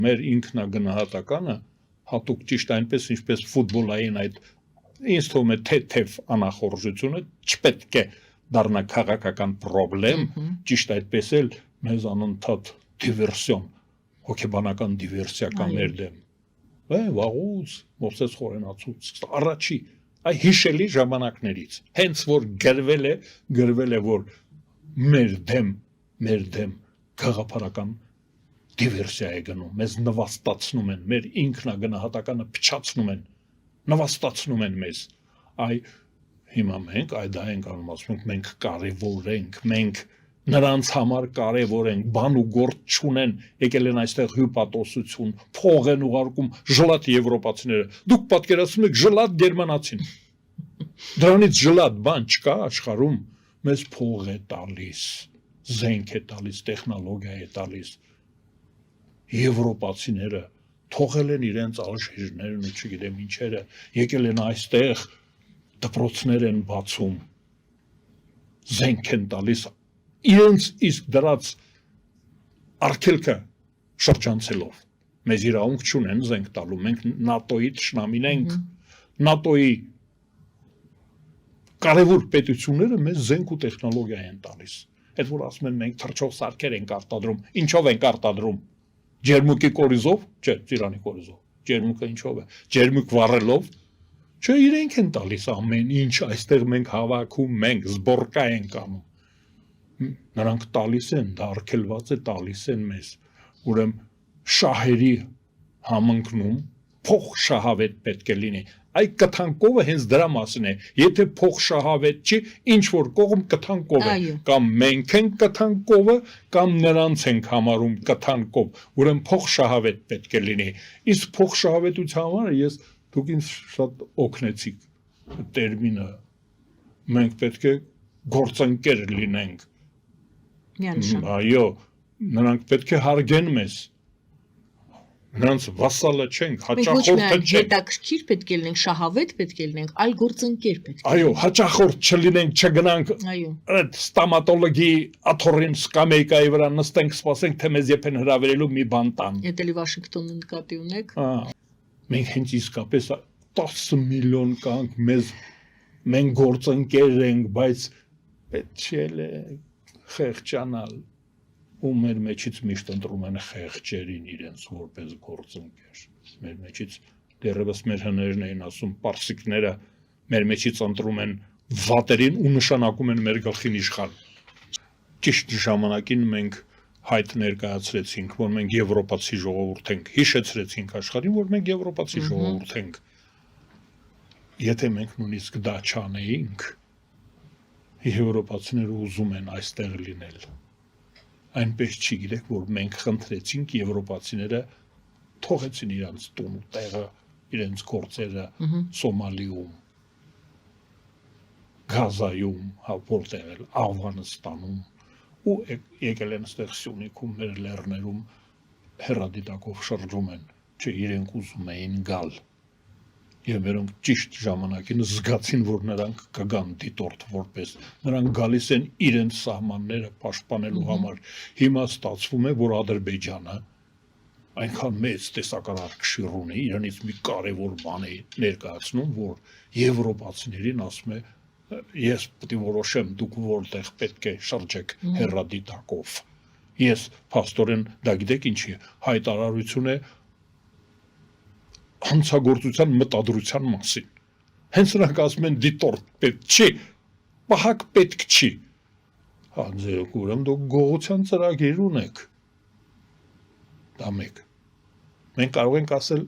մեր ինքնագնահատականը հատուկ ճիշտ այնպես ինչպես ֆուտբոլային այդ ինձ թվում է թեթև անախորժությունը չպետք է դառնա քաղաքական պրոբլեմ, ճիշտ այդպես էլ մեզ անընդհատ դիվերսիոն, հոգեբանական դիվերսիա կա մեր դեմ։ Վաղուց Մովսես Խորենացուց առաջի այ հիշելի ժամանակներից հենց որ գրվել է որ մեր դեմ գաղափարական դիվերսիա է գնում, մեզ նվաստացնում են, մեր ինքնագնահատականը փչացնում են, նվաստացնում են մեզ, այ հիմա մենք այդ ենք անում, ասում ենք մենք կարևոր ենք, մենք նրանց համար կարևոր ենք, բան ու գործ չունեն, եկել են այստեղ հյուպատոսություն, փող են ուղարկում ժլատ եվրոպացիները, դուք պատկերացնում եք ժլատ գերմանացին, դրանից ժլատ բան չկա աշխարհում, մեզ փող է տալիս, զենք է տալիս, տեխնոլոգիա է տալիս, եվրոպացիները թողել են իրենց ալժիրներն ու չգիտեմ ինչերը, եկել են այստեղ դպրոցներ են բացում, զենք են տալիս, իրենց իսկ դրած արգելքը շրջանցելով, մեզ իրավունք չունեն զենք տալու, մենք նատոյի թշնամին ենք, նատոյի կարևոր պետությունները մեզ զենք ու տեխնոլոգիա են տալիս, այդ որ ասում են մենք թռչող սարքեր ենք արտադրում, ինչով ենք արտադրում, ջերմուկի կորիզով, չէ, ծիրանի կորիզով, ջերմուկը ինչով է, ջերմուկ վառելով, չէ, իրենք են տալիս ամեն ինչ, այստեղ մենք հավաքում, մենք զբորկա ենք անում, նրանք տալիս են, դա արգելված է տալիս են մեզ, ուրեմն շահերի համընկնում, փող շահավետ պետք է լինի, այ կթանկովը հենց դրա մասին է, եթե փող շահավետ չի, ինչ որ կողմ կթանկով է, կամ մենք ենք կթանկովը, կամ նրանց ենք համարում կթանկով, ուրեմն փող շահավետ պետք է լինի, իսկ փող շահավետության համար ես դուք ինձ շատ օգնեցիք տերմինը, մենք պետք է գործընկեր լինենք, այո, նրանք պետք է հարգեն մեզ, նրանց վասալը չենք, հաճախորդը չենք։ Հետաքրքիր պետք է լինենք, շահավետ պետք է լինենք, այլ գործընկեր պետք է։ Այո, հաճախորդ չլինենք, չգնանք այդ ստամատոլոգի աթոռին սկամեյկայի վրա նստենք, սպասենք, թե մեզ երբ են հրավիրելու մի բան տան։ Եթե Վաշինգտոնը նկատի ունեք։ Մենք հենց իսկապես 10 միլիոն կանք, մենք գործընկեր ենք, բայց պետք չէ խեղճանալ։ ու մեր մեջից միշտ ընտրում են խեղճերին իրենց որպես գործընկեր։ Մեր մեջից դեռևս մեր հներն էին ասում, պարսիկները մեր մեջից ընտրում են վատերին ու նշանակում են մեր գլխին իշխան։ Ճիշտ ժամանակին մենք հայտ ներկայացրեցինք, որ մենք եվրոպացի ժողովուրդ ենք, հիշեցրեցինք աշխարհին, որ մենք եվրոպացի ժողովուրդ ենք։ Եթե մենք նույնիսկ դա չանեինք, եվրոպացիները ուզում են այստեղ լինել։ Այնպես չի գիտեք, որ մենք խնդրեցինք եվրոպացիները թողեցին իրենց տուն ու տեղը, իրենց գործերը Սոմալիում, Գազայում, որտեղ էլ Աֆղանստանում ու եկել են այստեղ Սյունիքում, մեր լեռներում հեռադիտակով շրջում են, չէ, իրենք ուզում էին գալ։ Եվ նրանք ճիշտ ժամանակին զգացին, որ նրանք կգան դիտորդ որպես, նրանք գալիս են իրենց սահմանները պաշտպանելու համար։ Հիմա ստացվում է, որ Ադրբեջանը այնքան մեծ տեսակարար ունի, իրանից մի կարևոր բան է ներկայացնում, որ եվրոպացիներին ասում է, ես պետք է որոշեմ, դուք որտեղ պետք է շրջեք հեռադիտակով։ Ես փաստորեն դա գիտեք ինչի է, հայտարարություն է հանցագործության մտադրության մասին։ Հենց նրանք ասում են դիտորդ պետք չի, պահակ պետք չի։ Ձեր ուրեմն դուք գողության ծրագիր ունեք։ Դա մեկ։ Մենք կարող ենք ասել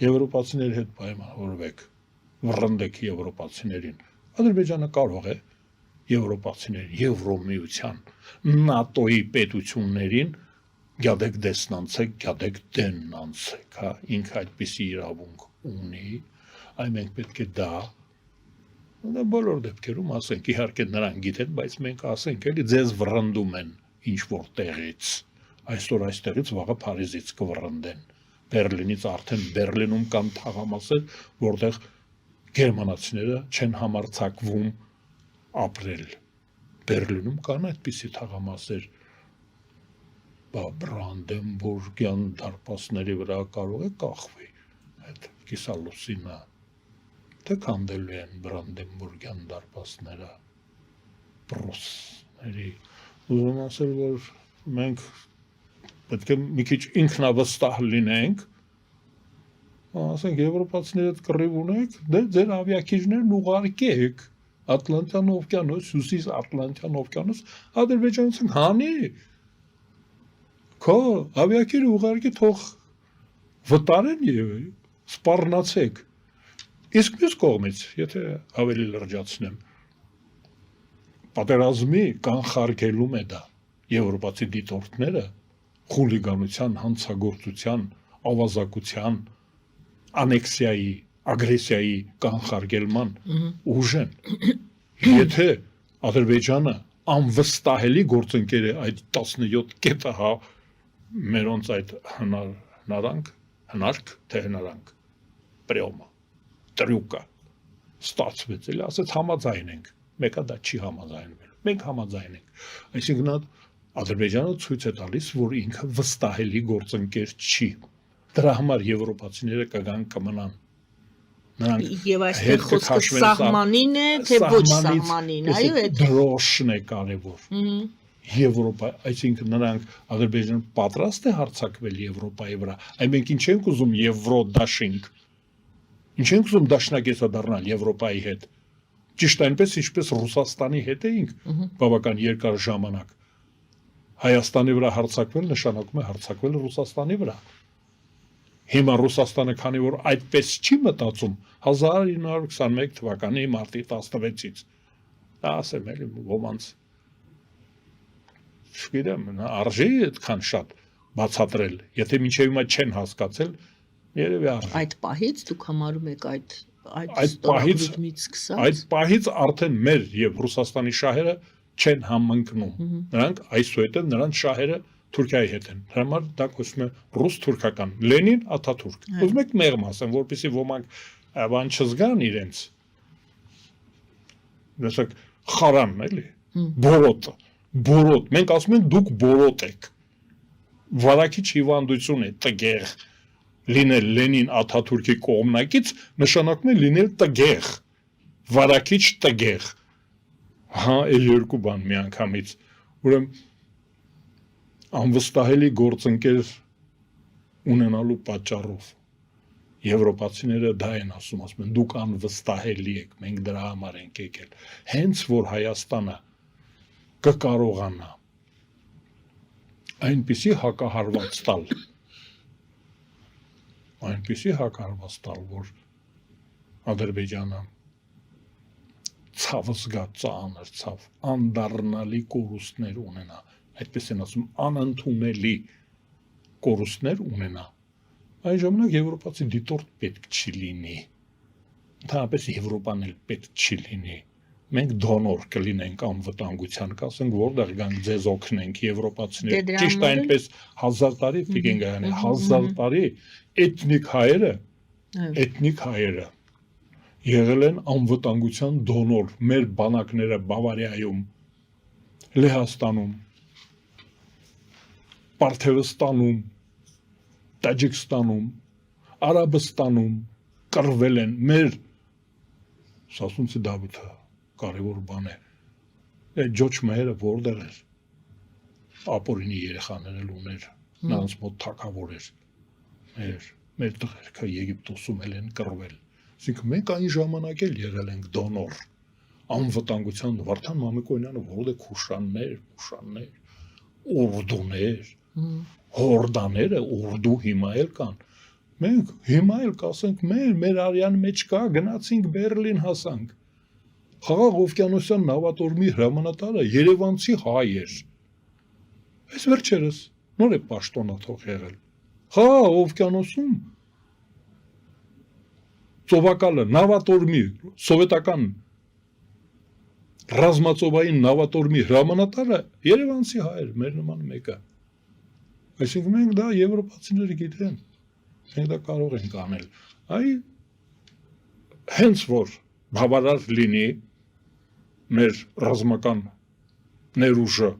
եվրոպացիների հետ պայմանավորվեք, վռնդեք եվրոպացիներին։ Ադրբեջանը կարող է եվրոպացիներին, Եվրոմիության, ՆԱՏՕ-ի պետություններին գյադեք դեսնանցեք, գյադեք դեննանցեք, հա, ինքը այդպիսի իրավունք ունի, այ մենք պետք է դա բոլոր դեպքերում ասենք, իհարկե նրանք գիտեն, բայց մենք ասենք, էլի ձեզ վռնդում են ինչ-որ տեղից, այսօր այստեղից վաղը Փարիզից կվռնդեն, Բերլինից արդեն Բերլինում կան թաղամասեր, որտեղ գերմանացիները չեն համարձակվում ապրել, Բերլինում կան այդպիսի թաղամասեր, Բրանդենբուրգյան դարպասների վրա կարող է կախվի այդ կիսալուսինը, թե քանդելու են Բրանդենբուրգյան դարպասները պրուսների, ուզում ասել, որ մենք պետք է մի քիչ ինքնավստահ լինենք, ասենք եվրոպացիների հետ կռիվ ունենք, դե ձեր ավիակիրներն ուղարկեք Ատլանտյան օվկիանոս, Հյուսիս Ատլանտյան օվկիանոս, Ադրբեջանից հանի քո ավիակիրը ուղարկի թող վտարեն եւ սպառնացեք։ Իսկ մյուս կողմից, եթե ավելի լրջացնեմ, պատերազմի կանխարգելում է դա եվրոպացի դիտորդները խուլիգանության, հանցագործության, ավազակության, անեքսիայի, ագրեսիայի կանխարգելման ուժ են։ Եթե Ադրբեջանը անվստահելի գործընկեր է այդ 17 կետը, հա, մերոնց այդ հնարք, թե հնարանք, պրյոմա, տրյուկը ստացվեց, էլի ասեց համաձայն ենք, մեկը դա չի համաձայնվել, մենք համաձայն ենք, այսինքն Ադրբեջանը ցույց է տալիս, որ ինքը վստահելի գործընկեր չի, դրա համար եվրոպացիները կգան կմնան, նրանք եւ այստեղ խոսքը սահմանին է, թե ոչ սահմանին, այո, այդ դրոշն է կարևոր, Եվրոպա, այսինքն նրանք Ադրբեջանը պատրաստ է հարձակվել Եվրոպայի վրա, այ մենք ինչ ենք ուզում Եվրոդաշինք, ինչ ենք ուզում դաշնակեցա դառնալ Եվրոպայի հետ, ճիշտ այնպես, ինչպես Ռուսաստանի հետ էինք բավական երկար ժամանակ, Հայաստանի վրա հարձակվել նշանակում է հարձակվել Ռուսաստանի վրա, հիմա Ռուսաստանը քանի որ այդպես չի մտածում 1921 թվականի մարտի 16-ից, դա ասեմ էլի ոմանց չգիտեմ, արժի այդքան շատ բացատրել, եթե մինչև հիմա չեն հասկացել, երևի արժի։ Այդ պահից դուք համարում եք այդ ստորագրումից սկսած։ Այդ պահից արդեն մեր եւ Ռուսաստանի շահերը չեն համընկնում։ Նրանք այսուհետ նրանց շահերը Թուրքիայի հետ են։ Դրա համար դա կոչվում է ռուս-թուրքական Լենին, Աթաթուրք։ Ուզում եք մեղմ ասեմ, որպեսզի ոմանք բան չզգան իրենց։ Դասակ խարանն էլի, բորոտը Բորոտ, մենք ասում ենք դուք բորոտ եք, վարակիչ հիվանդություն է տգեղ, լինել Լենին Աթաթուրքի կողմնակից նշանակում է լինել տգեղ, վարակիչ տգեղ, հա էլ երկու բան մի անգամից, ուրեմն անվստահելի գործընկեր ունենալու պատճառով, եվրոպացիները դա են ասում են, դուք անվստահելի եք, մենք դրա համար ենք եկել, հենց որ Հայաստանը կկարողանա այնպիսի հակահարված տալ, որ Ադրբեջանը ցավը զգա ծանր ցավ, անդառնալի կորուստներ ունենա, այդպես են ասում, անընդունելի կորուստներ ունենա, այն ժամանակ եվրոպացի դիտորդ պետք չի լինի, ընդհանրապես Եվրոպան էլ պետք չի լինի, մենք դոնոր կլինենք անվտանգության, կասենք, որտեղ գանք ձեզ օգնենք եվրոպացիներ, ճիշտ այնպես 1000 տարի, Տիկին Գայանի, 1000 տարի էթնիկ հայերը եղել են անվտանգության դոնոր, մեր բանակները Բավարիայում, Լեհաստանում, Պարթևստանում, Տաջիկստանում, Արաբստանում կռվել են մեր Սասունցի Դավիթը կարևոր բան է, այդ ջոչ մահերը որտեղ էր, ապորինի երեխաներ էլ ուներ, նրանց մոտ թագավոր էր, մեր տղերքը Եգիպտոսում էլ են կռվել, այսինքն մենք այն ժամանակ էլ եղել ենք դոնոր, անվտանգության Վարդան Մամիկոնյանը որտեղ Քուշաններ, Ուրդուներ, հորդաները, Ուրդու հիմա էլ կան, մենք հիմա էլ կասենք մեր արյան մեջ կա, գնացինք Բերլին հասանք, Խաղաղ օվկիանոսյան նավատորմի հրամանատարը երևանցի հայ էր, այս վերջերս նոր է պաշտոնաթող եղել, Խաղաղ օվկիանոսում ծովակալը նավատորմի, սովետական ռազմածովային նավատորմի հրամանատարը երևանցի հայ էր, մեր նման մեկը, այսինքն մենք դա եվրոպացիները գիտեն, մենք դա կարող ենք անել, այ հենց որ բավարար լինի մեր ռազմական ներուժը,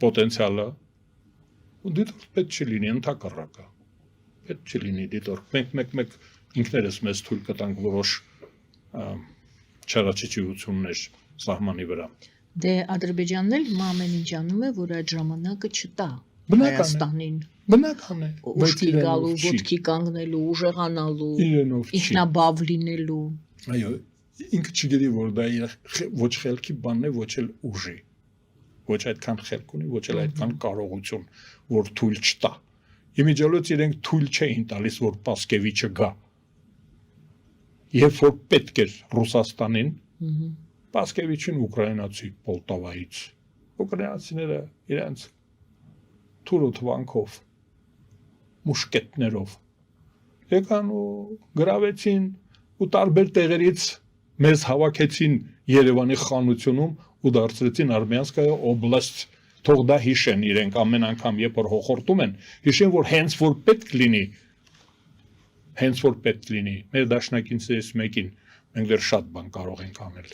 պոտենցիալը, ու դիտորդ պետք չի լինի ընդհակառակը։ Պետք չի լինի դիտորդ։ Մենք մեկ ինքներս մեզ թույլ կտանք որոշ չարաչիություններ սահմանի վրա։ Դե Ադրբեջանն էլ ամեն ինչ անում է, որ այդ ժամանակը չտա Հայաստանին։ Բնական է, ուշքի գալու, ոտքի կանգնելու, ուժեղանալու, իրենով չի։ ինքնաբավ լինելու։ Այո, ինքը չգիտի, որ դա ոչ խելքի բանն է, ոչ էլ ուժի։ Ոչ այդքան խելք ունի, ոչ էլ այդքան կարողություն, որ թույլ չտա։ Իմիջիալոց իրենք թույլ չէին տալիս, որ Պասկևիչը գա։ Երբ որ պետք էր Ռուսաստանին, Պասկևիչին ուկրաինացի Պոլտավայից, ուկրաինացիները իրենց թուրոթվանքով, մուշկետներով եկան ու գրավեցին ու տարբեր տեղերից մեզ հավաքեցին Երևանի խանությունում ու դարձրեցին Արմենիասկայա օբլաստ, թող դա հիշեն իրենք ամեն անգամ, երբ որ հոխորտում են, հիշեն, որ հենց որ պետք լինի, մեր դաշնակիցներից մեկին, մենք դեռ շատ բան կարող ենք անել։